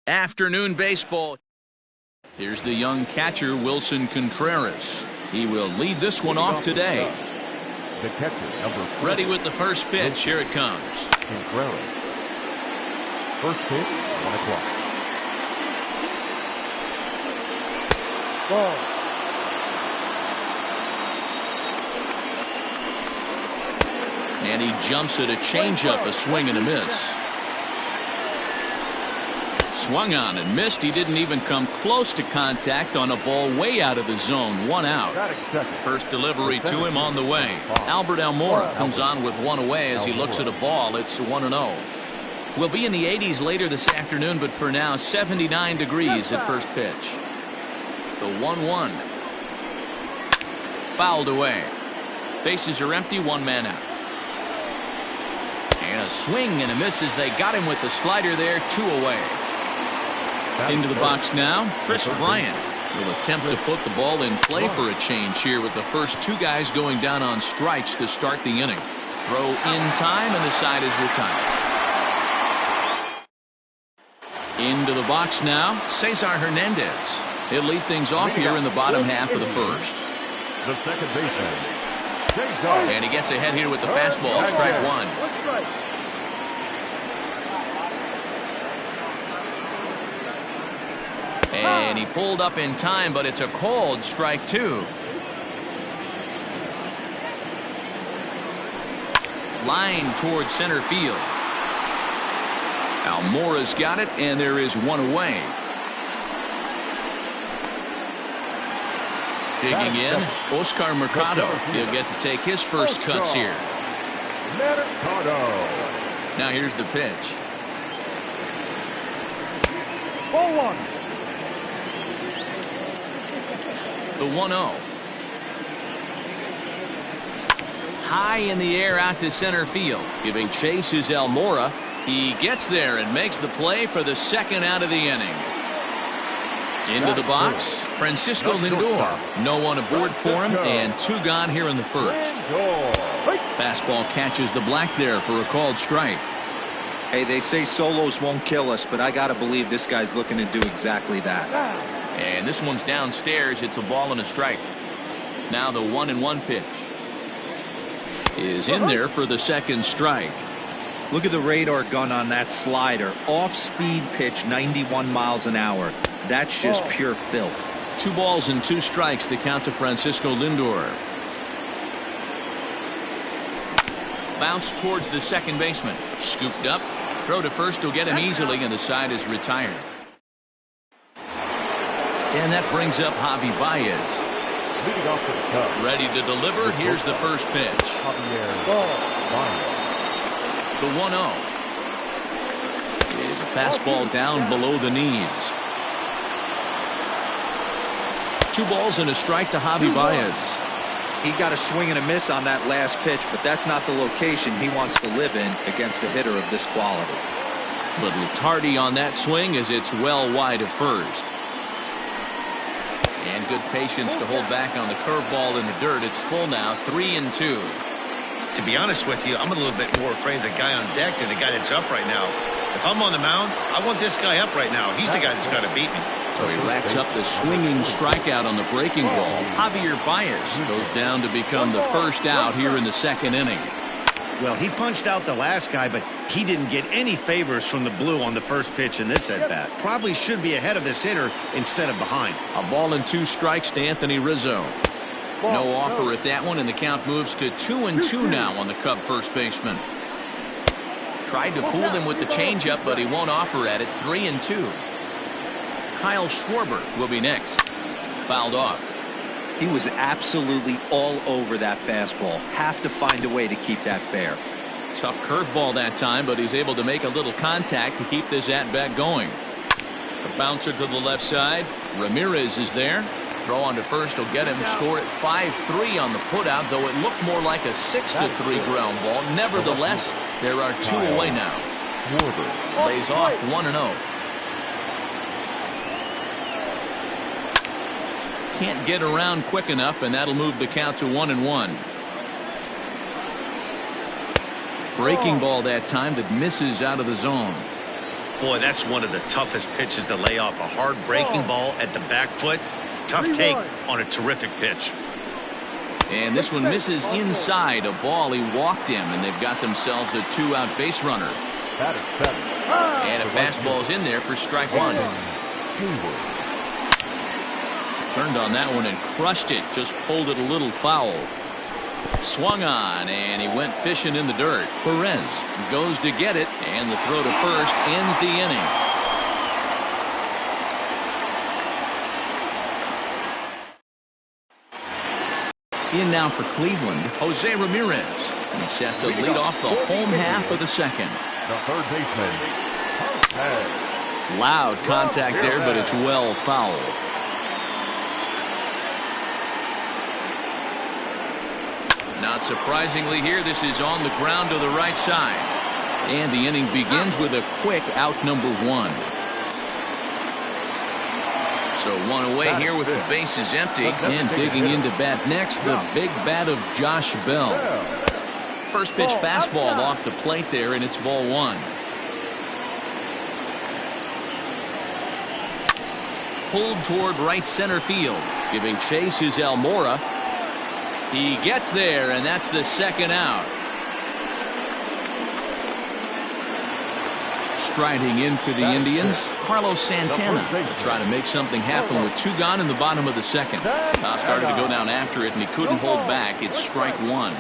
Afternoon baseball. Here's the young catcher, Wilson Contreras. He will lead this one off today. The catcher, number 4. Ready with the first pitch. Here it comes. Contreras. First pitch, 1 o'clock. Ball. And he jumps at a changeup, a swing and a miss. Swung on and missed. He didn't even come close to contact on a ball way out of the zone. 1 out. First delivery to him on the way. Albert Almora comes on with 1 away as he looks at a ball. It's 1-0. We'll be in the 80s later this afternoon, but for now 79 degrees at first pitch. The 1-1. Fouled away. Bases are empty, 1 man out. And a swing and a miss as they got him with the slider there. 2 away. Into the box now, Chris Bryant will attempt to put the ball in play for a change here with the first 2 guys going down on strikes to start the inning. Throw in time and the side is retired. Into the box now, Cesar Hernandez. He'll lead things off here in the bottom half of the first. The second baseman. And he gets ahead here with the fastball, strike 1. And he pulled up in time, but it's a called strike 2. Line towards center field. Almora's got it, and there is 1 away. Digging in, Oscar Mercado. He'll get to take his first cuts here. Now here's the pitch. Ball 1. The 1-0. High in the air out to center field. Giving chase is Almora. He gets there and makes the play for the second out of the inning. Into the box, Francisco Lindor. No one aboard for him, and 2 gone here in the first. Fastball catches the black there for a called strike. Hey, they say solos won't kill us, but I gotta believe this guy's looking to do exactly that. And this one's downstairs. It's a ball and a strike. Now the 1-1 pitch is in there for the second strike. Look at the radar gun on that slider. Off-speed pitch, 91 miles an hour. That's just pure filth. 2 balls and 2 strikes, the count to Francisco Lindor. Bounce towards the second baseman. Scooped up. Throw to first will get him easily, and the side is retired. And that brings up Javi Baez. Ready to deliver. Here's the first pitch. The 1-0 is a fastball down below the knees. 2 balls and a strike to Javi Baez. He got a swing and a miss on that last pitch, but that's not the location he wants to live in against a hitter of this quality. Little tardy on that swing as it's well wide of first. And good patience to hold back on the curveball in the dirt. It's full now, 3-2. To be honest with you, I'm a little bit more afraid of the guy on deck than the guy that's up right now. If I'm on the mound, I want this guy up right now. He's the guy that's got to beat me. So he racks up the swinging strikeout on the breaking ball. Javier Baez goes down to become the first out here in the second inning. Well, he punched out the last guy, but he didn't get any favors from the blue on the first pitch in this at-bat. Probably should be ahead of this hitter instead of behind. A ball and 2 strikes to Anthony Rizzo. No offer at that one, and the count moves to 2-2 now on the Cub first baseman. Tried to fool him with the changeup, but he won't offer at it. 3-2. Kyle Schwarber will be next. Fouled off. He was absolutely all over that fastball. Have to find a way to keep that fair. Tough curveball that time, but he's able to make a little contact to keep this at-bat going. The bouncer to the left side. Ramirez is there. Throw on to first will get him. Score at 5-3 on the putout, though it looked more like a 6-3 ground ball. Nevertheless, there are 2 away now. Lays off 1-0. Can't get around quick enough, and that'll move the count to 1-1. Breaking ball that time that misses out of the zone. Boy, that's one of the toughest pitches to lay off a hard breaking ball at the back foot. Tough take on a terrific pitch. And this one misses inside a ball. He walked him, and they've got themselves a 2-out base runner. And a fastball's in there for strike one. Turned on that one and crushed it. Just pulled it a little foul. Swung on, and he went fishing in the dirt. Perez goes to get it, and the throw to first ends the inning. In now for Cleveland, Jose Ramirez. He's set to lead off the home half of the second. The third baseman, Jose. Loud contact there, but it's well fouled. Not surprisingly here, this is on the ground to the right side. And the inning begins with a quick out number one. So one away here with the bases empty. And digging into bat next, the big bat of Josh Bell. First pitch fastball off the plate there, and it's ball one. Pulled toward right center field. Giving chase is Almora. He gets there, and that's the second out. Striding in for the Indians, Carlos Santana will try to make something happen with 2 gone in the bottom of the second. Toss started to go down after it, and he couldn't hold back. It's strike one.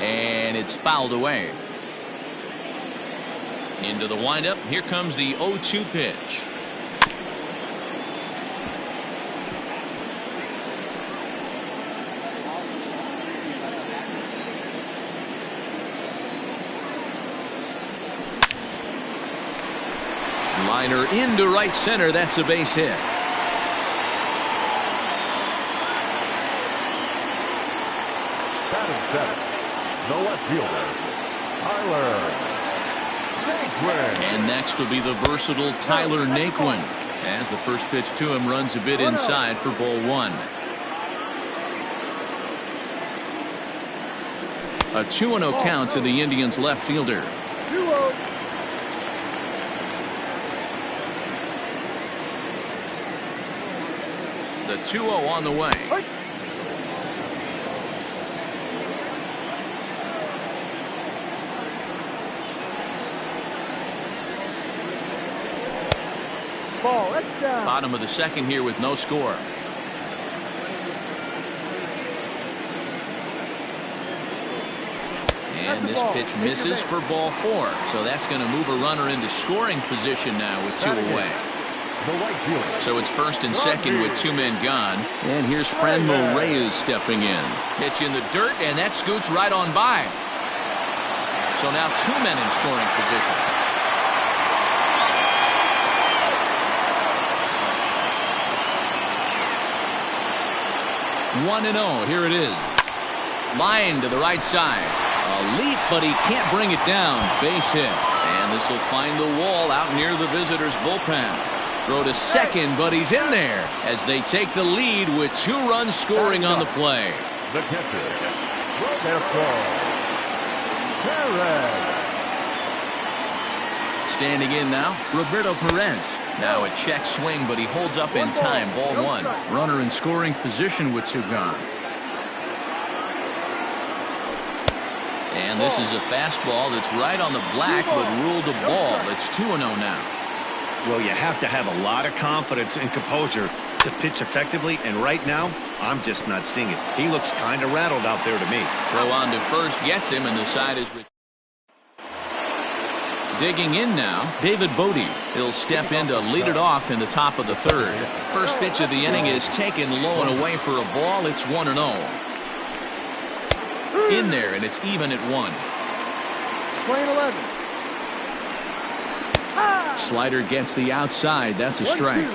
And it's fouled away. Into the windup. Here comes the 0-2 pitch. Liner into right center. That's a base hit. Batting seventh, the left fielder, Tyler Naquin. And next will be the versatile Tyler Naquin, as the first pitch to him runs a bit inside for ball one. A 2-0 count to the Indians left fielder. 2-0. The 2-0 on the way. Ball, that's down. Bottom of the second here with no score. And this pitch misses for ball 4. So that's going to move a runner into scoring position now with 2 away. So it's first and second with 2 men gone. And here's Franmil Reyes stepping in. Pitch in the dirt, and that scoots right on by. So now 2 men in scoring position. One and 0. Here it is. Line to the right side. A leap, but he can't bring it down. Base hit. And this will find the wall out near the visitors' bullpen. Throw to second, but he's in there as they take the lead with 2 runs scoring on the play. The catcher, Roberto Perez. Standing in now, Roberto Perez. Now a check swing, but he holds up in time. Ball 1. Runner in scoring position with 2 gone. And this is a fastball that's right on the black, but ruled a ball. It's 2-0 now. Well, you have to have a lot of confidence and composure to pitch effectively, and right now, I'm just not seeing it. He looks kind of rattled out there to me. Throw on to first gets him, and the side is... Digging in now, David Bodie. He'll step in to lead it off in the top of the third. First pitch of the inning is taken low and away for a ball. It's 1-0. In there, and it's even at 1. Playing 11. Slider gets the outside. That's a strike.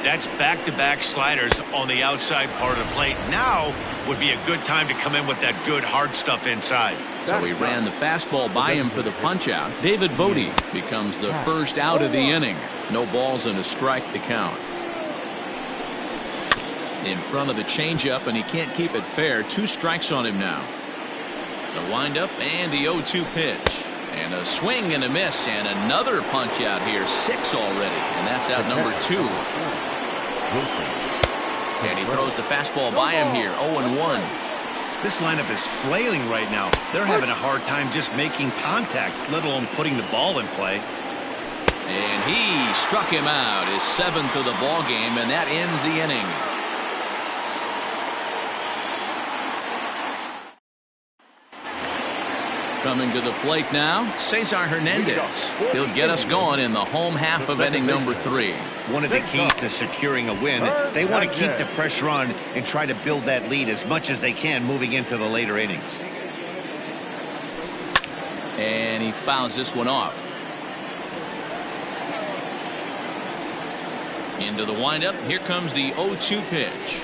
That's back-to-back sliders on the outside part of the plate. Now would be a good time to come in with that good hard stuff inside. So he ran the fastball by him for the punch-out. David Bodie becomes the first out of the inning. No balls and a strike to count. In front of the changeup, and he can't keep it fair. 2 strikes on him now. The windup and the 0-2 pitch. And a swing and a miss and another punch out here. 6 already. And that's out number 2. And he throws the fastball by him here. 0-1. This lineup is flailing right now. They're having a hard time just making contact, let alone putting the ball in play. And he struck him out, his 7th of the ball game, and that ends the inning. Coming to the plate now, Cesar Hernandez. He'll get us going in the home half of inning number 3. One of the keys to securing a win, they want to keep the pressure on and try to build that lead as much as they can moving into the later innings. And he fouls this one off. Into the windup. Here comes the 0-2 pitch.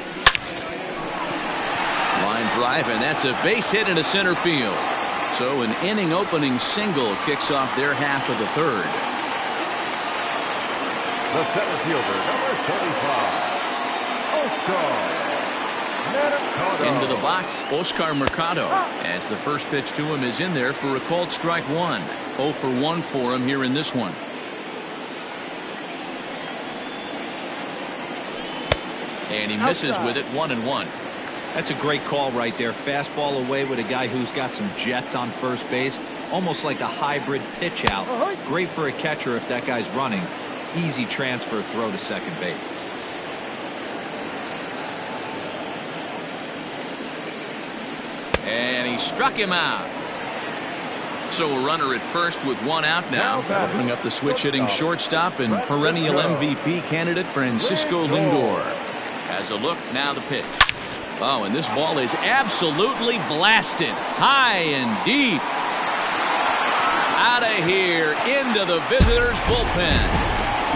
Line drive, and that's a base hit into center field. So an inning opening single kicks off their half of the 3rd. The center fielder, number 35, Oscar. Into the box, Oscar Mercado, as the first pitch to him is in there for a called strike 1. 0 for 1 for him here in this one. And he misses with it. 1-1. That's a great call right there. Fastball away with a guy who's got some jets on first base. Almost like a hybrid pitch out. Great for a catcher if that guy's running. Easy transfer throw to second base. And he struck him out. So a runner at first with 1 out now. That'll bring up the switch hitting shortstop and perennial MVP candidate Francisco Lindor. Has a look, now the pitch. Oh, and this ball is absolutely blasted. High and deep. Out of here into the visitors' bullpen.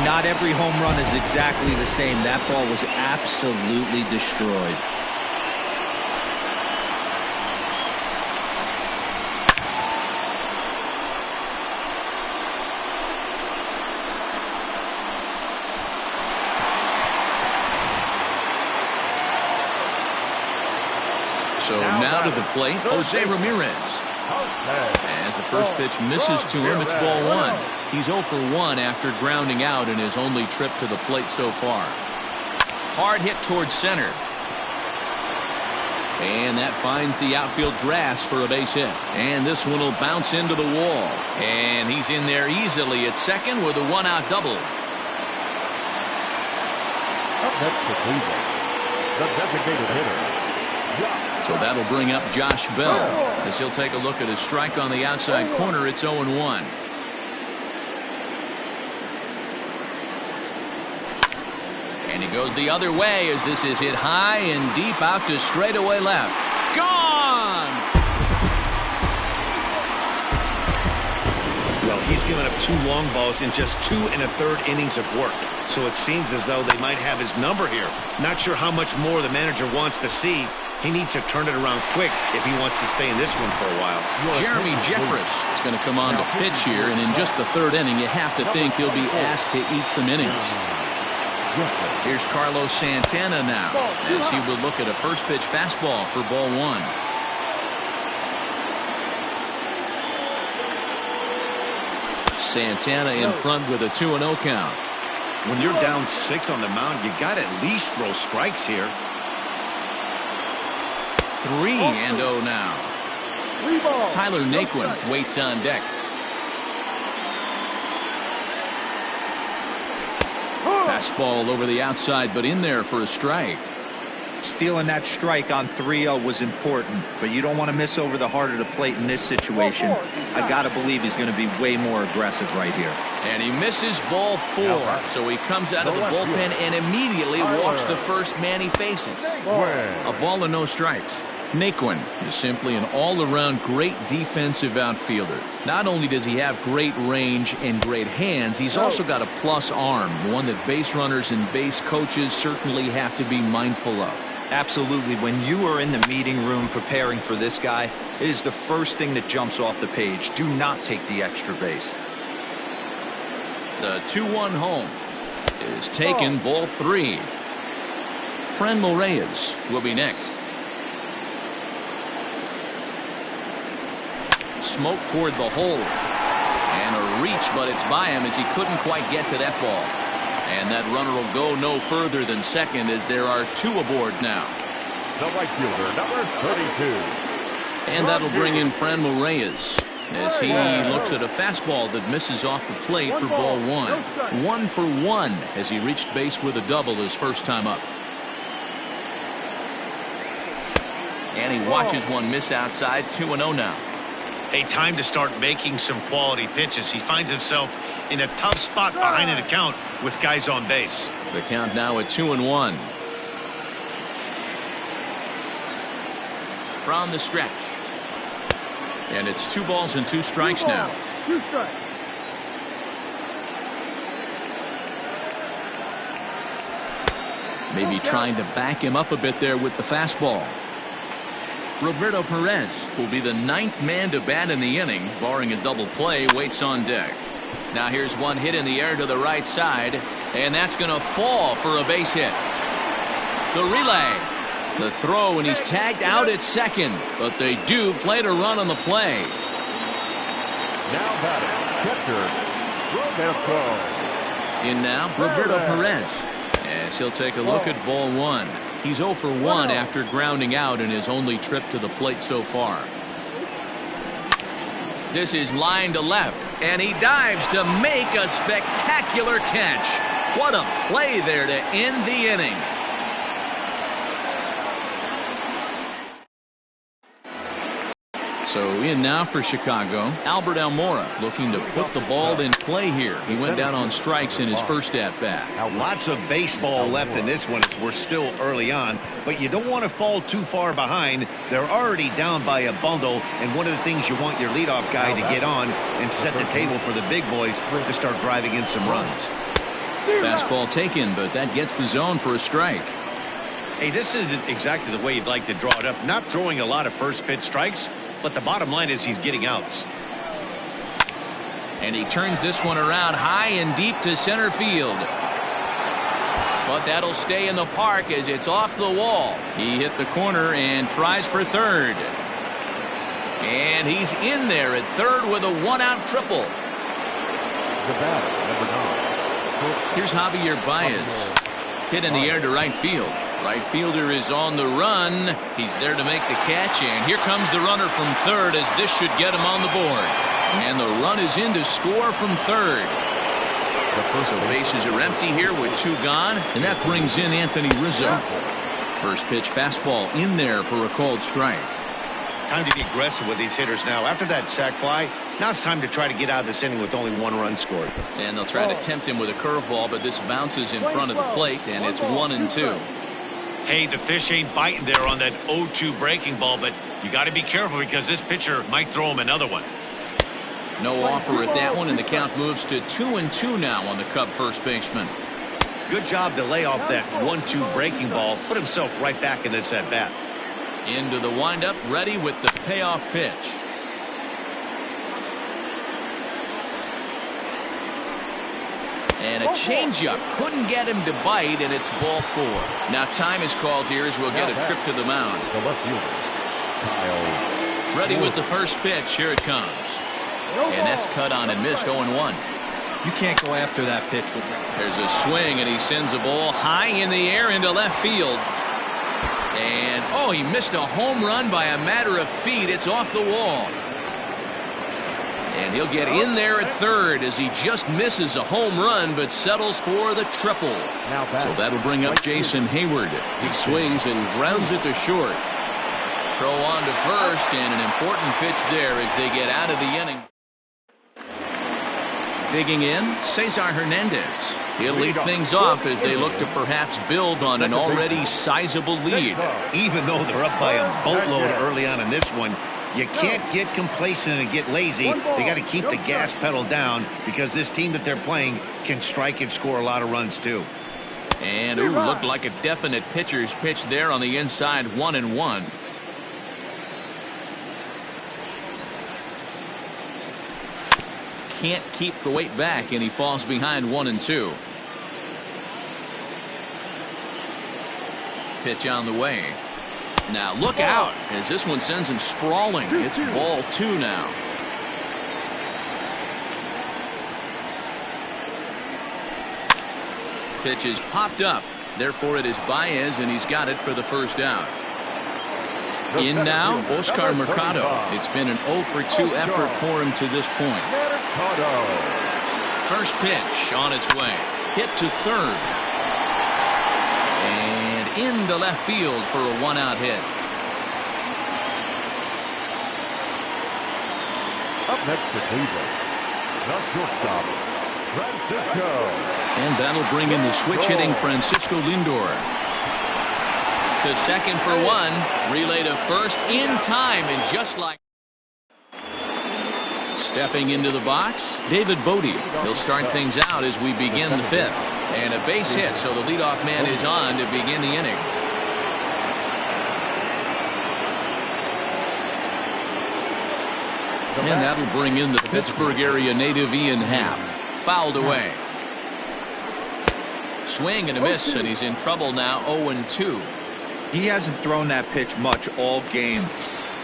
Not every home run is exactly the same. That ball was absolutely destroyed. So now to the plate, Jose Ramirez. As the first pitch misses to him, it's ball 1. He's 0 for 1 after grounding out in his only trip to the plate so far. Hard hit towards center. And that finds the outfield grass for a base hit. And this one will bounce into the wall. And he's in there easily at second with a 1-out double. Up next to Cleveland, the designated hitter. So that'll bring up Josh Bell as he'll take a look at his strike on the outside corner. It's 0-1. And he goes the other way as this is hit high and deep out to straightaway left. Gone! Well, he's given up 2 long balls in just 2 1/3 innings of work. So it seems as though they might have his number here. Not sure how much more the manager wants to see. He needs to turn it around quick if he wants to stay in this one for a while. Jeremy Jeffress is going to come on to pitch here, and in just the 3rd inning, you have to think he'll be asked to eat some innings. Here's Carlos Santana now, as he will look at a first pitch fastball for ball 1. Santana in front with a 2-0 count. When you're down 6 on the mound, you got to at least throw strikes here. 3-0 now. Tyler Naquin waits on deck. Fastball over the outside, but in there for a strike. Stealing that strike on 3-0 was important, but you don't want to miss over the heart of the plate in this situation. I got to believe he's going to be way more aggressive right here. And he misses ball 4, so he comes out of the bullpen and immediately walks the first man he faces. A ball and no strikes. Naquin is simply an all-around great defensive outfielder. Not only does he have great range and great hands, he's also got a plus arm, one that base runners and base coaches certainly have to be mindful of. Absolutely. When you are in the meeting room preparing for this guy, it is the first thing that jumps off the page. Do not take the extra base. The 2-1 home is taken, ball 3. Franmil Reyes will be next. smoke toward the hole. And a reach, but it's by him as he couldn't quite get to that ball. And that runner will go no further than second as there are 2 aboard now. The right fielder, number 32. And that'll bring in Franmil Reyes as he looks at a fastball that misses off the plate for ball 1. 1 for 1 as he reached base with a double his first time up. And he watches one miss outside. 2-0 now. A time to start making some quality pitches. He finds himself in a tough spot behind an account with guys on base. The count now at 2-1. From the stretch. And it's 2 balls and 2 strikes now. 2 strikes. Maybe trying to back him up a bit there with the fastball. Roberto Perez will be the 9th man to bat in the inning. Barring a double play, waits on deck. Now here's one hit in the air to the right side, and that's going to fall for a base hit. The relay. The throw, and he's tagged out at second, but they do play to run on the play. Now batting, catcher, Roberto. In now, Roberto Perez, as he'll take a look at ball 1. He's 0 for 1 after grounding out in his only trip to the plate so far. This is line to left, and he dives to make a spectacular catch. What a play there to end the inning. So in now for Chicago, Albert Almora looking to put the ball in play here. He went down on strikes in his first at-bat. Lots of baseball left in this one as we're still early on, but you don't want to fall too far behind. They're already down by a bundle, and one of the things you want your leadoff guy to get on and set the table for the big boys to start driving in some runs. Fastball taken, but that gets the zone for a strike. Hey, this isn't exactly the way you'd like to draw it up. Not throwing a lot of first pitch strikes, but the bottom line is he's getting outs. And he turns this one around high and deep to center field. But that'll stay in the park as it's off the wall. He hit the corner and tries for third. And he's in there at third with a 1-out triple. The batter, number 9. Here's Javier Baez. Hit in the air to right field. Right fielder is on the run. He's there to make the catch, and here comes the runner from third as this should get him on the board. And the run is in to score from third. So bases are empty here with 2 gone, and that brings in Anthony Rizzo. First pitch fastball in there for a called strike. Time to be aggressive with these hitters now. After that sac fly, now it's time to try to get out of this inning with only 1 run scored. And they'll try to tempt him with a curveball, but this bounces in front of the plate, and it's 1-2. Hey, the fish ain't biting there on that 0-2 breaking ball, but you got to be careful because this pitcher might throw him another one. No offer at that one, and the count moves to 2-2 now on the Cub first baseman. Good job to lay off that 1-2 breaking ball, put himself right back in this at bat. Into the windup, ready with the payoff pitch. And a changeup couldn't get him to bite, and it's ball 4. Now time is called here as we'll get a trip to the mound. The left fielder, Kyle. Ready with the first pitch. Here it comes. And that's cut on and missed. 0-1. You can't go after that pitch with that. There's a swing, and he sends a ball high in the air into left field. And, oh, he missed a home run by a matter of feet. It's off the wall. And he'll get in there at third as he just misses a home run but settles for the triple. So that'll bring up Jason Hayward. He swings and grounds it to short. Throw on to first, and an important pitch there as they get out of the inning. Digging in, Cesar Hernandez. He'll lead things off as they look to perhaps build on an already sizable lead. Even though they're up by a boatload early on in this one, you can't get complacent and get lazy. They got to keep the gas pedal down because this team that they're playing can strike and score a lot of runs too. And looked like a definite pitcher's pitch there on the inside. 1-1. Can't keep the weight back, and he falls behind 1-2. Pitch on the way. Now look out as this one sends him sprawling. It's ball 2 now. Pitch is popped up. Therefore, it is Baez, and he's got it for the first out. In now, Oscar Mercado. It's been an 0 for 2 effort for him to this point. First pitch on its way. Hit to third. And into left field for a one-out hit. Up next to Cleveland, the shortstop, Francisco. And that'll bring in the switch-hitting Francisco Lindor. To second for one. Relay to first in time, and just like... Stepping into the box, David Bodie. He'll start things out as we begin the fifth. And a base hit, so the leadoff man is on to begin the inning. And that'll bring in the Pittsburgh area native Ian Happ. Fouled away. Swing and a miss, and he's in trouble now, 0-2. He hasn't thrown that pitch much all game.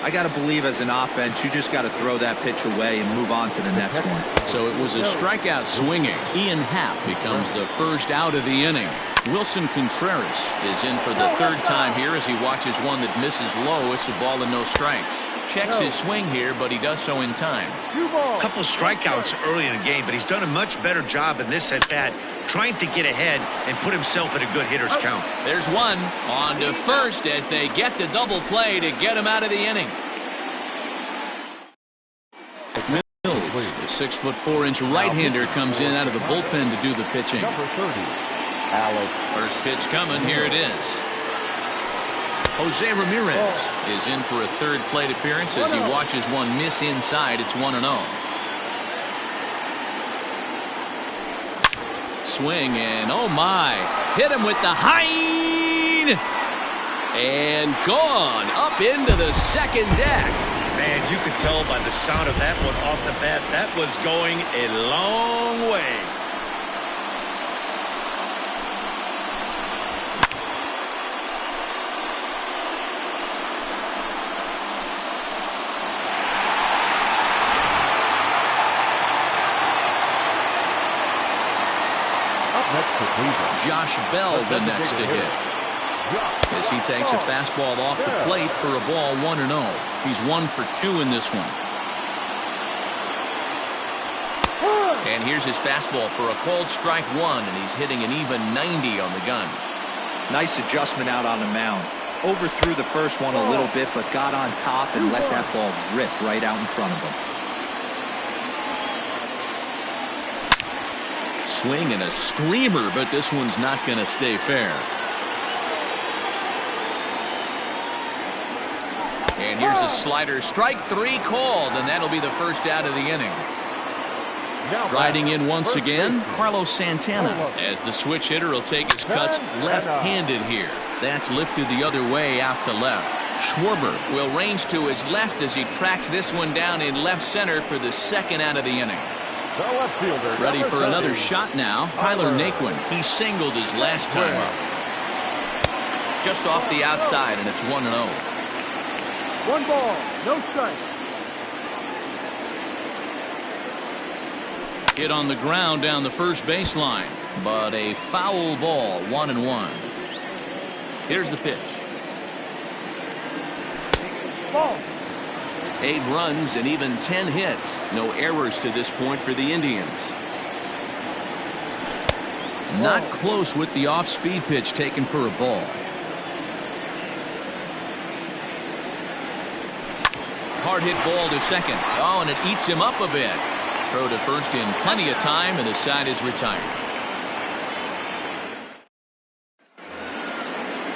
I got to believe as an offense, you just got to throw that pitch away and move on to the next one. So it was a strikeout swinging. Ian Happ becomes the first out of the inning. Wilson Contreras is in for the third time here as he watches one that misses low. It's a ball and no strikes. Checks his swing here, but he does so in time. A couple of strikeouts early in the game, but he's done a much better job in this at-bat, trying to get ahead and put himself in a good hitter's count. There's one on to first as they get the double play to get him out of the inning. Mills, the 6'4" right-hander, comes in out of the bullpen to do the pitching. Number 30, Alex. First pitch coming. Here it is. Jose Ramirez is in for a third plate appearance as he watches one miss inside. It's 1-0. Swing and oh my, hit him with the hind and gone up into the second deck. Man, you could tell by the sound of that one off the bat, that was going a long way. Josh Bell the next to hit as he takes a fastball off the plate for a ball, 1-0. He's 1 for 2 in this one. And here's his fastball for a called strike one, and he's hitting an even 90 on the gun. Nice adjustment out on the mound. Overthrew the first one a little bit, but got on top and let that ball rip right out in front of him. Swing and a screamer, but this one's not going to stay fair. And here's a slider. Strike three called, and that'll be the first out of the inning. Riding in once again, Carlos Santana, as the switch hitter will take his cuts left-handed here. That's lifted the other way out to left. Schwarber will range to his left as he tracks this one down in left center for the second out of the inning. Ready for another shot now. Tyler Naquin. He singled his last time up. Just off the outside, and it's 1-0. 1 ball, no strike. Hit on the ground down the first baseline, but a foul ball, 1-1. Here's the pitch. Ball. 8 runs and even 10 hits. No errors to this point for the Indians. Not close with the off-speed pitch taken for a ball. Hard hit ball to second. Oh, and it eats him up a bit. Throw to first in plenty of time, and the side is retired.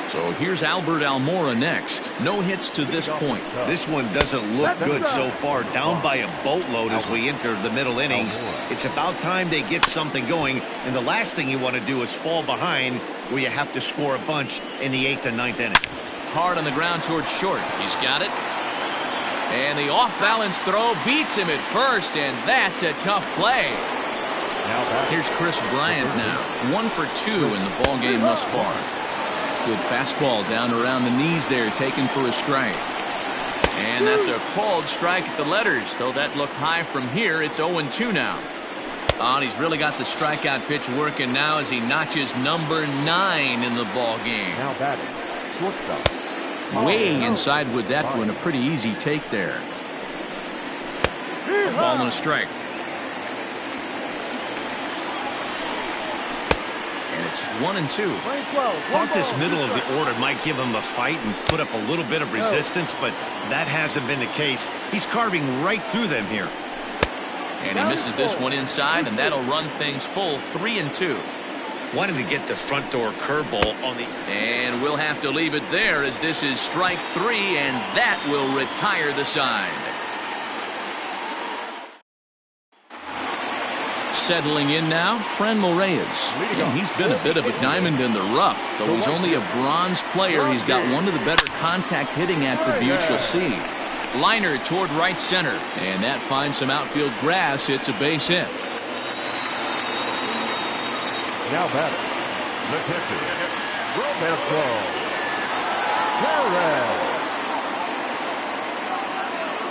So here's Albert Almora next. No hits to this point. This one doesn't look good so far. Down by a boatload as we enter the middle innings. It's about time they get something going. And the last thing you want to do is fall behind where you have to score a bunch in the 8th and 9th inning. Hard on the ground towards short. He's got it. And the off-balance throw beats him at first, and that's a tough play. Here's Chris Bryant now. 1 for 2 in the ball game thus far. Good fastball down around the knees there, taken for a strike. And that's a called strike at the letters, though that looked high from here. It's 0-2 now. Oh, and he's really got the strikeout pitch working now as he notches number 9 in the ball game. Now batting, shortstop. Way inside with that one. A pretty easy take there. A ball and a strike. And it's 1-2. Thought this middle of the order might give him a fight and put up a little bit of resistance, but that hasn't been the case. He's carving right through them here. And he misses this one inside, and that'll run things full 3-2. Wanted to get the front door curveball on the... And we'll have to leave it there as this is strike 3, and that will retire the side. Settling in now, Franmil Reyes. Yeah, he's been a bit of a diamond in the rough. Though he's only a bronze player, he's got one of the better contact hitting attributes you'll see. Liner toward right center, and that finds some outfield grass. It's a base hit. Now batting, the catcher, Roberto Perez.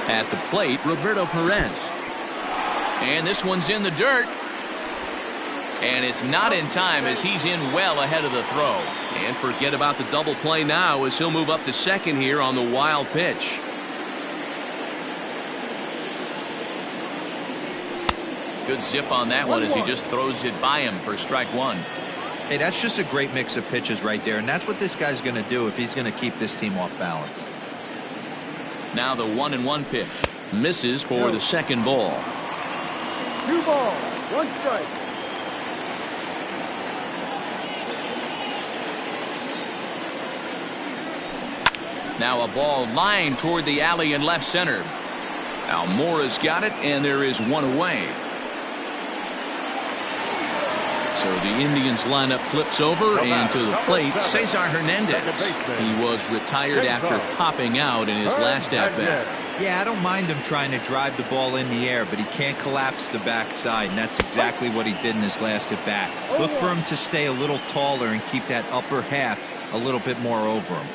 At the plate, Roberto Perez. And this one's in the dirt. And it's not in time as he's in well ahead of the throw. And forget about the double play now as he'll move up to second here on the wild pitch. Good zip on that one as he just throws it by him for strike 1. Hey, that's just a great mix of pitches right there, and that's what this guy's going to do if he's going to keep this team off balance. Now the 1-1 pitch. Misses for the second ball. 2 balls, 1 strike. Now a ball lined toward the alley in left center. Almora's got it, and there is one away. So the Indians lineup flips over, and to the plate, Cesar Hernandez. He was retired after popping out in his last at-bat. Yeah, I don't mind him trying to drive the ball in the air, but he can't collapse the backside, and that's exactly what he did in his last at-bat. Look for him to stay a little taller and keep that upper half a little bit more over him.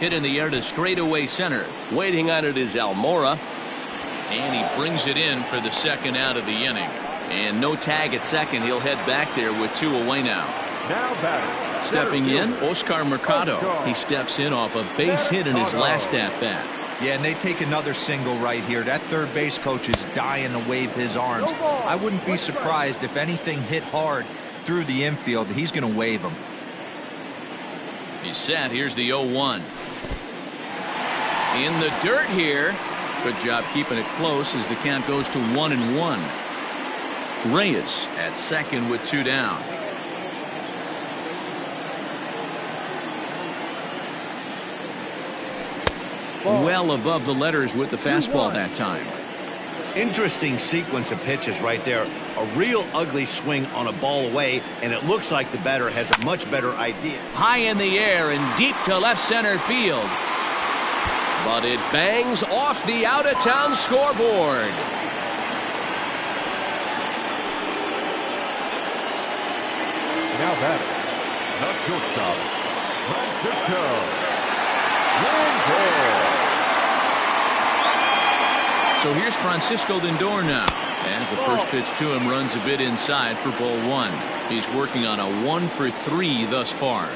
Hit in the air to straightaway center. Waiting on it is Almora. And he brings it in for the second out of the inning. And no tag at second. He'll head back there with 2 away now. Now batting. Stepping in, Oscar Mercado. He steps in off a base hit in his last at-bat. Yeah, and they take another single right here. That third base coach is dying to wave his arms. I wouldn't be surprised if anything hit hard through the infield. He's going to wave them. He's set. Here's the 0-1. In the dirt here. Good job keeping it close as the count goes to 1-1. Reyes at second with 2 down. Well above the letters with the fastball that time. Interesting sequence of pitches right there. A real ugly swing on a ball away, and it looks like the batter has a much better idea. High in the air and deep to left center field. But it bangs off the out-of-town scoreboard. Now batting, the shortstop, Francisco Lindor. So here's Francisco Lindor now. As the first pitch to him runs a bit inside for ball 1. He's working on a 1-for-3 thus far.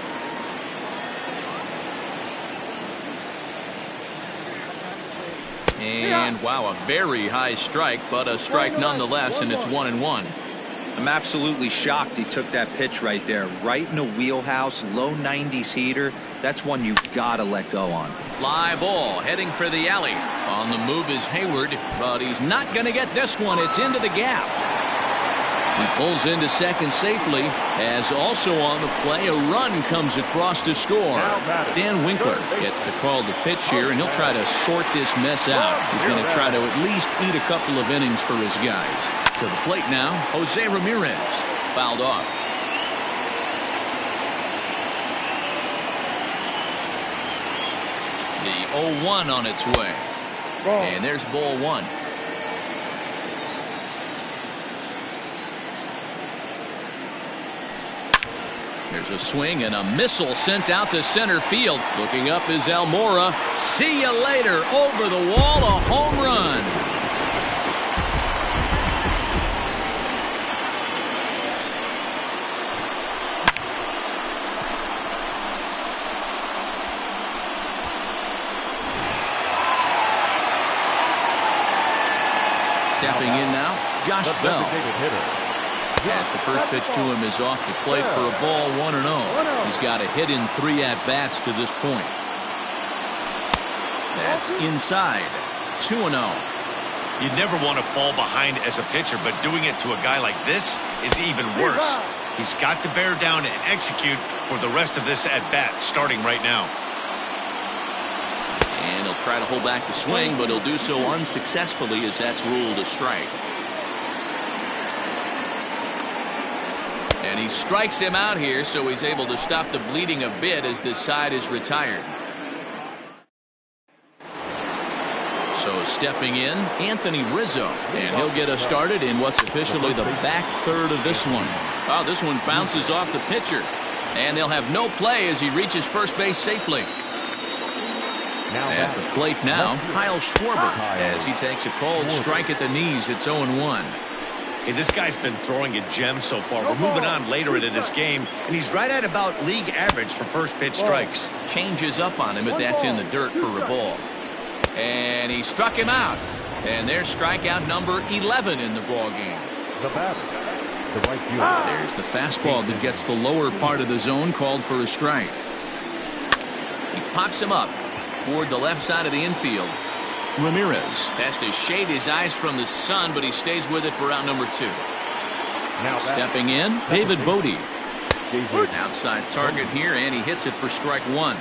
And wow, a very high strike, but a strike nonetheless, and it's 1-1. I'm absolutely shocked he took that pitch right there. Right in the wheelhouse, low 90s heater. That's one you've got to let go on. Fly ball heading for the alley. On the move is Hayward, but he's not going to get this one. It's into the gap. He pulls into second safely, as also on the play a run comes across to score. Dan Winkler gets the call to pitch here, and he'll try to sort this mess out. He's going to try to at least eat a couple of innings for his guys. To the plate now, Jose Ramirez, fouled off. The 0-1 on its way. And there's ball 1. There's a swing and a missile sent out to center field. Looking up is Almora. See you later. Over the wall, a home run. Stepping in now, Josh Bell. As the first pitch to him is off the plate for a ball, 1-0. He's got a hit in 3 at-bats to this point. That's inside, 2-0. You'd never want to fall behind as a pitcher, but doing it to a guy like this is even worse. He's got to bear down and execute for the rest of this at-bat, starting right now. And he'll try to hold back the swing, but he'll do so unsuccessfully as that's ruled a strike. And he strikes him out here, so he's able to stop the bleeding a bit as this side is retired. So stepping in, Anthony Rizzo, and he'll get us started in what's officially the back third of this one. Oh, this one bounces off the pitcher, and they'll have no play as he reaches first base safely. At the plate now, Kyle Schwarber, as he takes a called strike at the knees. It's 0-1. Hey, this guy's been throwing a gem so far. We're moving on later into this game, and he's right at about league average for first pitch strikes. Changes up on him, but that's in the dirt for a ball. And he struck him out. And there's strikeout number 11 in the ball game. The batter, the right fielder. There's the fastball that gets the lower part of the zone, called for a strike. He pops him up toward the left side of the infield. Ramirez has to shade his eyes from the sun, but he stays with it for out number 2. Now stepping in, David Bodie. Outside target here, and he hits it for strike 1.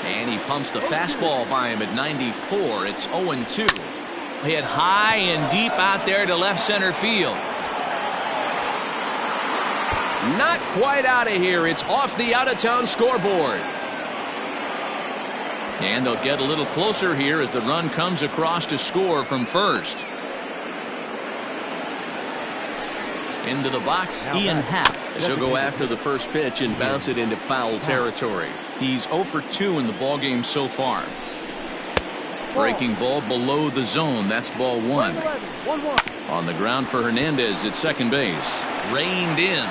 And he pumps the fastball by him at 94. It's 0-2. Hit high and deep out there to left center field. Not quite out of here. It's off the out-of-town scoreboard. And they'll get a little closer here as the run comes across to score from first. Into the box, Ian Happ, as he'll go after the first pitch and bounce it into foul territory. He's 0 for 2 in the ballgame so far. Breaking ball below the zone. That's ball 1. On the ground for Hernandez at second base. Reined in.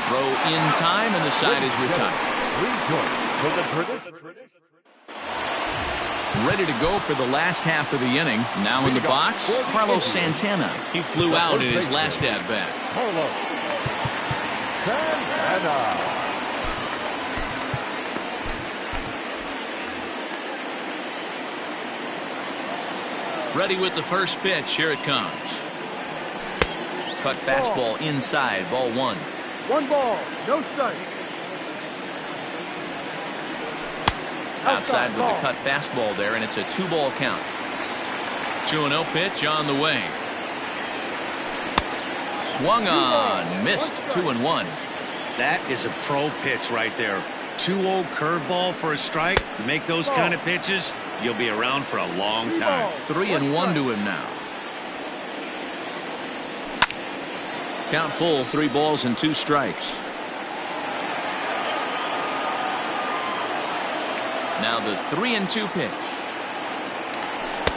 Throw in time, and the side is retired. Ready to go for the last half of the inning. Now in the box, Carlos Santana. He flew out in his last at-bat. Ready with the first pitch. Here it comes. Cut fastball inside. Ball 1. 1 ball, no strike. Outside with the cut fastball there, and it's a 2-ball count. 2-0 pitch on the way. Swung on, missed. 2-1. That is a pro pitch right there. 2-0 curveball for a strike. You make those kind of pitches, you'll be around for a long time. 3-1 to him now. Count full, 3 balls and 2 strikes. Now the 3-2 pitch.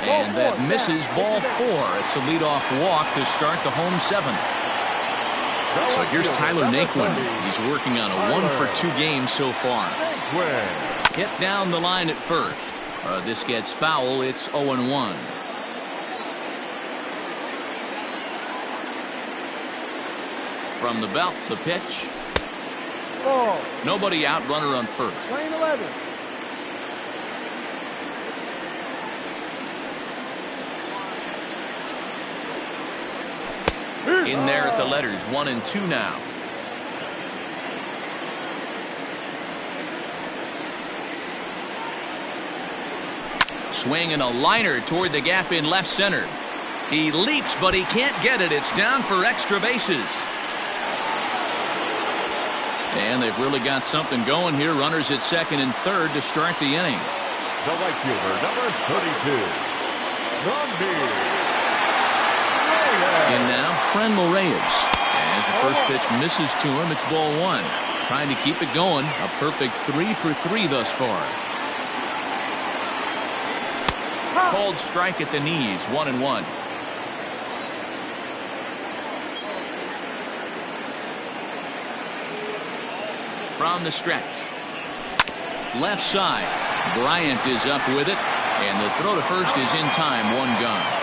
And that misses, ball 4. It's a leadoff walk to start the home 7th. So here's Tyler Naquin. He's working on a 1 for 2 game so far. Hit down the line at first. This gets foul. It's 0-1. From the belt, the pitch. Nobody out, runner on first. Lane 11. In there at the letters, 1 and 2 now. Swing and a liner toward the gap in left center. He leaps, but he can't get it. It's down for extra bases. And they've really got something going here. Runners at second and third to start the inning. The right fielder, number 32. In now, Frenmel Reyes. As the first pitch misses to him, it's ball one. Trying to keep it going. A perfect 3 for 3 thus far. Called strike at the knees, 1-1. From the stretch. Left side. Bryant is up with it. And the throw to first is in time, 1 gone.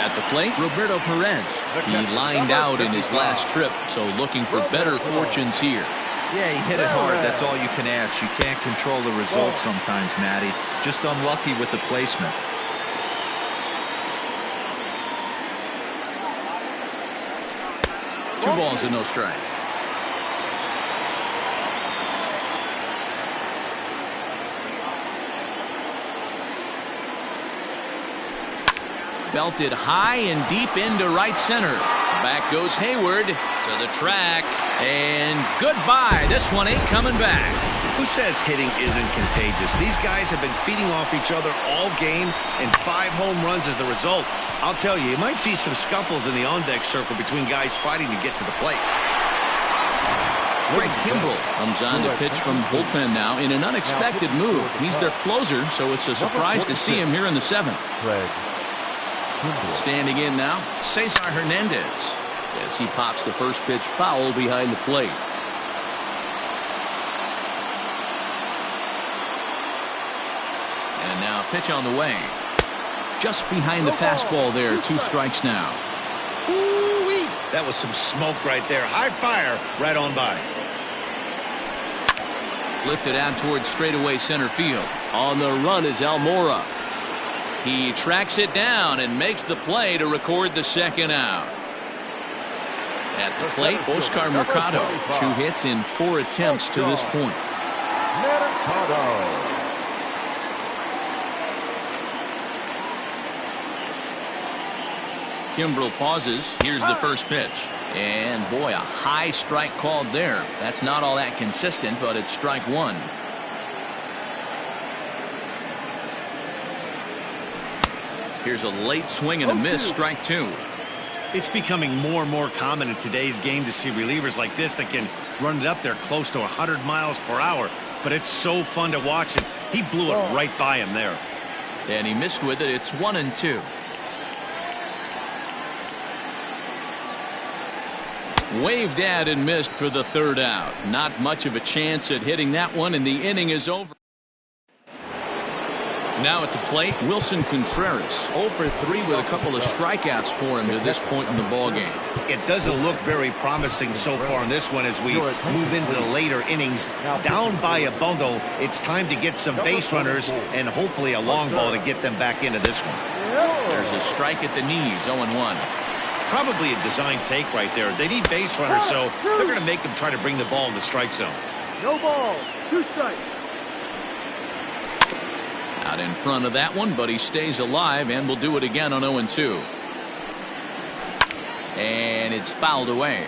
At the plate, Roberto Perez. He lined out in his last trip, so looking for better fortunes here. Yeah, he hit it hard. That's all you can ask. You can't control the result sometimes, Matty. Just unlucky with the placement. Two balls and no strikes. Belted high and deep into right center. Back goes Hayward to the track. And goodbye. This one ain't coming back. Who says hitting isn't contagious? These guys have been feeding off each other all game, and 5 home runs is the result. I'll tell you, you might see some scuffles in the on-deck circle between guys fighting to get to the plate. Craig Kimbrell comes on to pitch from the bullpen now in an unexpected move. He's their closer, so it's a surprise to see him here in the 7th. Standing in now, Cesar Hernandez, as he pops the first pitch foul behind the plate. And now pitch on the way. Just behind the fastball there, 2 strikes now. Ooh-wee. That was some smoke right there. High fire right on by. Lifted out towards straightaway center field. On the run is Almora. He tracks it down and makes the play to record the second out. At the plate, Oscar Mercado. 2 hits in 4 attempts to this point. Kimbrell pauses. Here's the first pitch. And boy, a high strike called there. That's not all that consistent, but it's strike 1. Here's a late swing and a miss, strike 2. It's becoming more and more common in today's game to see relievers like this that can run it up there close to 100 miles per hour. But it's so fun to watch it. He blew it right by him there. And he missed with it. It's 1-2. Waved at and missed for the 3rd out. Not much of a chance at hitting that one, and the inning is over. Now at the plate, Wilson Contreras. 0 for 3 with a couple of strikeouts for him to this point in the ballgame. It doesn't look very promising so far in this one as we move into the later innings. Down by a bundle, it's time to get some base runners and hopefully a long ball to get them back into this one. There's a strike at the knees, 0-1. Probably a design take right there. They need base runners, so they're going to make them try to bring the ball in the strike zone. No ball, 2 strikes. Out in front of that one, but he stays alive and will do it again on 0-2. And it's fouled away.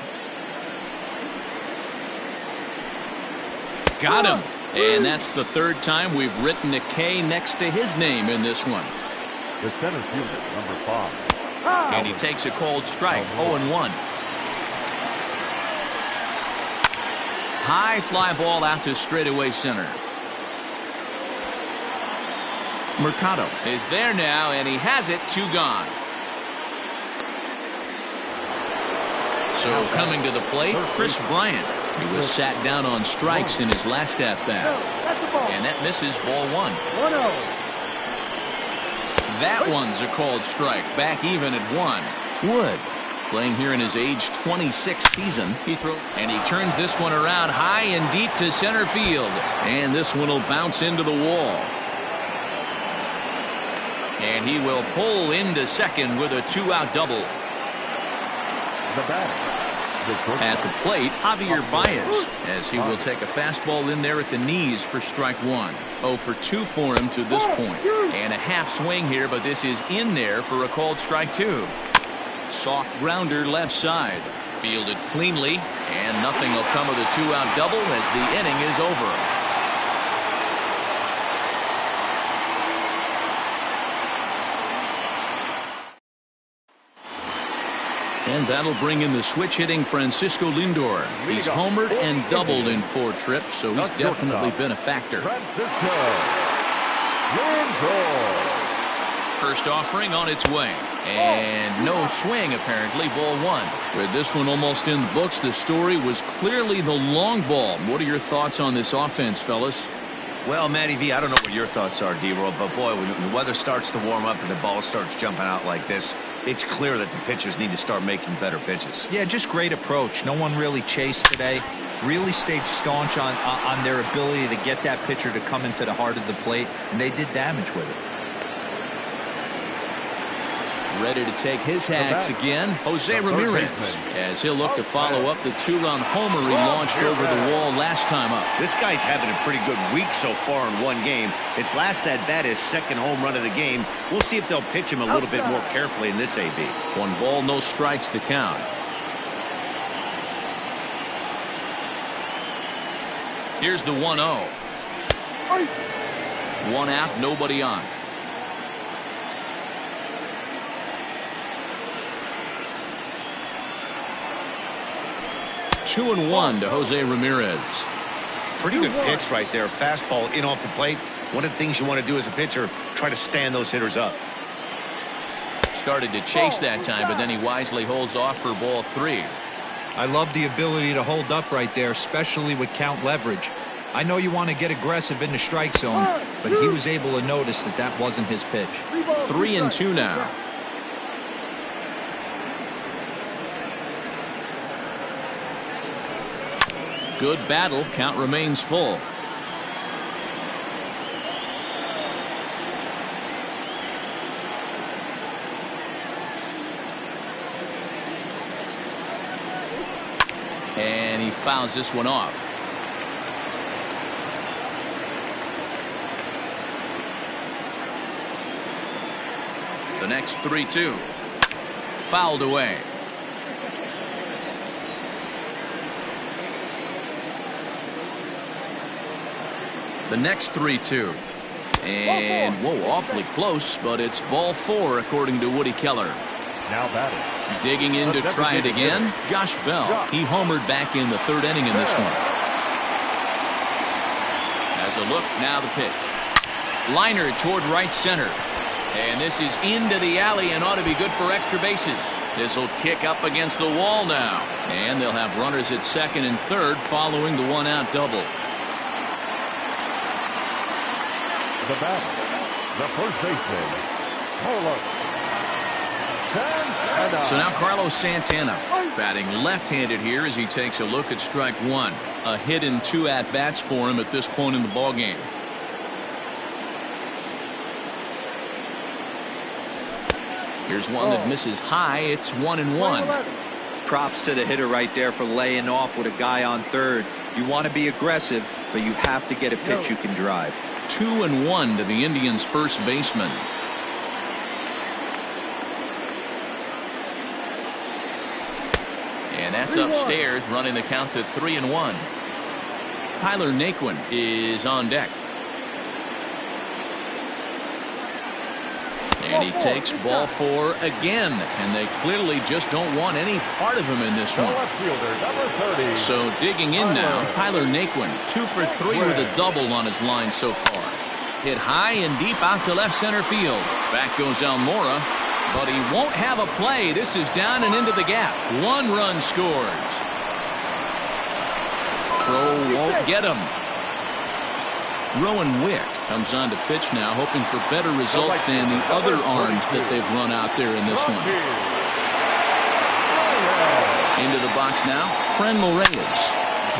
Got him. And that's the 3rd time we've written a K next to his name in this one. The center fielder, number 5. And he takes a cold strike, 0-1. High fly ball out to straightaway center. Mercado is there now, and he has it. 2 gone. So coming to the plate, Chris Bryant. He was sat down on strikes in his last at-bat. And that misses, ball 1. That one's a called strike. Back even at 1. Wood, playing here in his age 26 season. He throws, and he turns this one around high and deep to center field. And this one will bounce into the wall. And he will pull into second with a 2-out double. At the plate, Javier Baez, as he will take a fastball in there at the knees for strike 1. 0 for 2 for him to this point. And a half swing here, but this is in there for a called strike 2. Soft grounder left side. Fielded cleanly, and nothing will come of the 2-out double as the inning is over. And that'll bring in the switch-hitting Francisco Lindor. He's homered and doubled in 4 trips, so he's definitely been a factor. Francisco Lindor. First offering on its way. And no swing, apparently. Ball 1. With this one almost in the books, the story was clearly the long ball. What are your thoughts on this offense, fellas? Well, Matty V, I don't know what your thoughts are, D-Roll, but boy, when the weather starts to warm up and the ball starts jumping out like this, it's clear that the pitchers need to start making better pitches. Yeah, just great approach. No one really chased today. Really stayed staunch on their ability to get that pitcher to come into the heart of the plate, and they did damage with it. Ready to take his hacks again, Jose Ramirez, as he'll look to follow up the 2-run homer he launched over the wall last time up. This guy's having a pretty good week so far in one game. His last at-bat is second home run of the game. We'll see if they'll pitch him a little bit more carefully in this AB. 1 ball, no strikes the count. Here's the 1-0. 1 out, nobody on. Two and 1 to Jose Ramirez. Pretty good pitch right there. Fastball in off the plate. One of the things you want to do as a pitcher, try to stand those hitters up. Started to chase that time, but then he wisely holds off for ball 3. I love the ability to hold up right there, especially with count leverage. I know you want to get aggressive in the strike zone, but he was able to notice that that wasn't his pitch. 3 and 2 now. Good battle. Count remains full. And he fouls this one off. The next 3-2. Fouled away. The next 3-2. And, whoa, awfully close, but it's ball 4, according to Woody Keller. Now batting. Digging in to try it again, Josh Bell. He homered back in the 3rd inning in this one. As a look, now the pitch. Liner toward right center. And this is into the alley and ought to be good for extra bases. This will kick up against the wall now. And they'll have runners at 2nd and 3rd following the 1-out double. The batter, the first baseman, Carlos Santana. So now Carlos Santana batting left-handed here as he takes a look at strike 1. A hit in 2 at-bats for him at this point in the ballgame. Here's one that misses high. It's 1-1. Props to the hitter right there for laying off with a guy on 3rd. You want to be aggressive, but you have to get a pitch you can drive. 2-1 to the Indians' first baseman. And that's upstairs, running the count to 3-1. Tyler Naquin is on deck. And he takes ball 4 again. And they clearly just don't want any part of him in this one. So digging in now, Tyler Naquin, 2 for 3 with a double on his line so far. Hit high and deep out to left center field. Back goes Almora, but he won't have a play. This is down and into the gap. 1 run scores. Crow won't get him. Rowan Wick comes on to pitch now, hoping for better results than the other arms that they've run out there in this one. Into the box now, Franmil Reyes.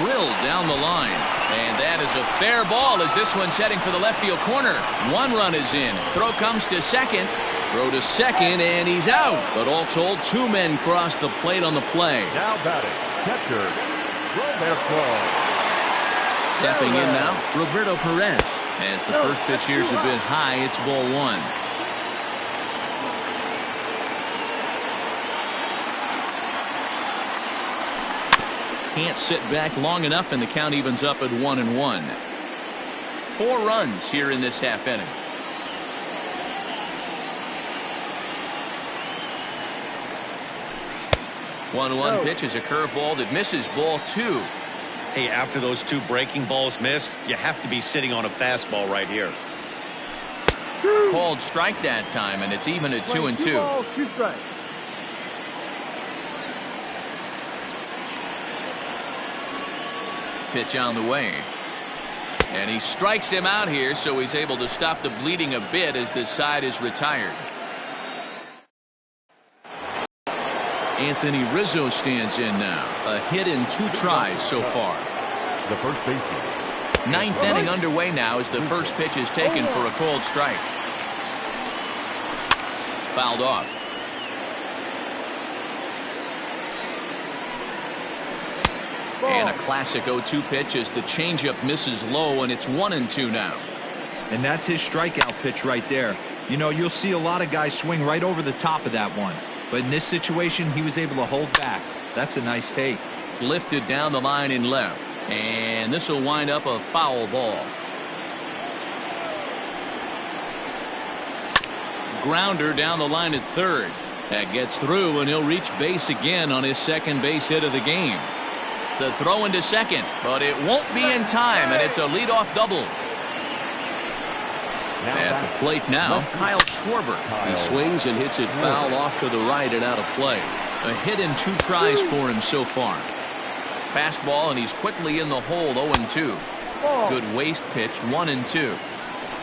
Drilled down the line. And that is a fair ball as this one's heading for the left field corner. 1 run is in. Throw comes to 2nd. Throw to 2nd, and he's out. But all told, 2 men cross the plate on the play. Now batting, catcher, Roberto. Stepping in now, Roberto Perez. As the first pitch here's a bit high, it's ball 1. Can't sit back long enough, and the count evens up at 1-1. 4 runs here in this half inning. 1-1 pitch is a curveball that misses, ball 2. Hey, after those 2 breaking balls missed, you have to be sitting on a fastball right here. Called strike that time, and it's even at 2-2. Pitch on the way. And he strikes him out here, so he's able to stop the bleeding a bit as this side is retired. Anthony Rizzo stands in now. A hit in 2 tries so far. The first baseman. 9th inning underway now as the first pitch is taken for a called strike. Fouled off. And a classic 0-2 pitch as the changeup misses low, and it's 1-2 now. And that's his strikeout pitch right there. You know, you'll see a lot of guys swing right over the top of that one. But in this situation, he was able to hold back. That's a nice take. Lifted down the line in left. And this will wind up a foul ball. Grounder down the line at third. That gets through, and he'll reach base again on his second base hit of the game. The throw into second, but it won't be in time, and it's a leadoff double. At the plate now, Kyle Schwarber. He swings and hits it foul off to the right and out of play. A hit in 2 tries for him so far. Fastball, and he's quickly in the hole, 0-2. Good waste pitch, 1-2.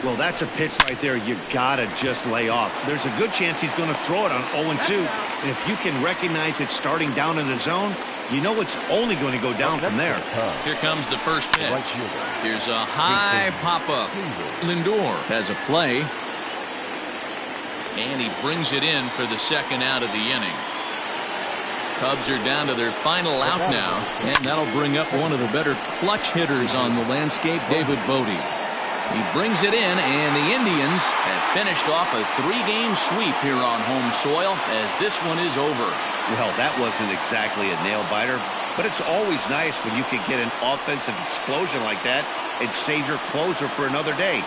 Well, that's a pitch right there you gotta just lay off. There's a good chance he's going to throw it on 0-2. And if you can recognize it starting down in the zone, you know it's only going to go down from there. Here comes the first pitch. Here's a high pop-up. Lindor has a play. And he brings it in for the second out of the inning. Cubs are down to their final out now. And that'll bring up one of the better clutch hitters on the landscape, David Bodie. He brings it in, and the Indians have finished off a 3-game sweep here on home soil as this one is over. Well, that wasn't exactly a nail-biter, but it's always nice when you can get an offensive explosion like that and save your closer for another day.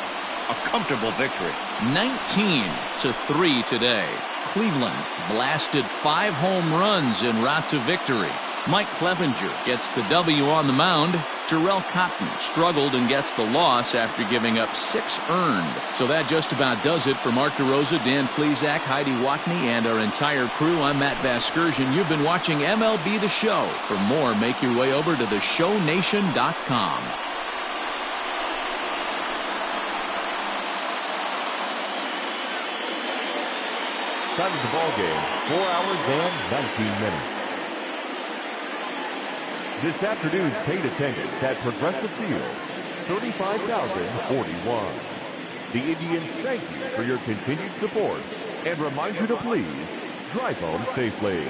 A comfortable victory. 19-3 today. Cleveland blasted 5 home runs en route to victory. Mike Clevenger gets the W on the mound. Jarrell Cotton struggled and gets the loss after giving up 6 earned. So that just about does it for Mark DeRosa, Dan Plesac, Heidi Watney, and our entire crew. I'm Matt Vasgersian. You've been watching MLB The Show. For more, make your way over to theshownation.com. Time of the ball game, 4 hours and 19 minutes. This afternoon's paid attendance at Progressive Field, 35,041. The Indians thank you for your continued support and remind you to please drive home safely.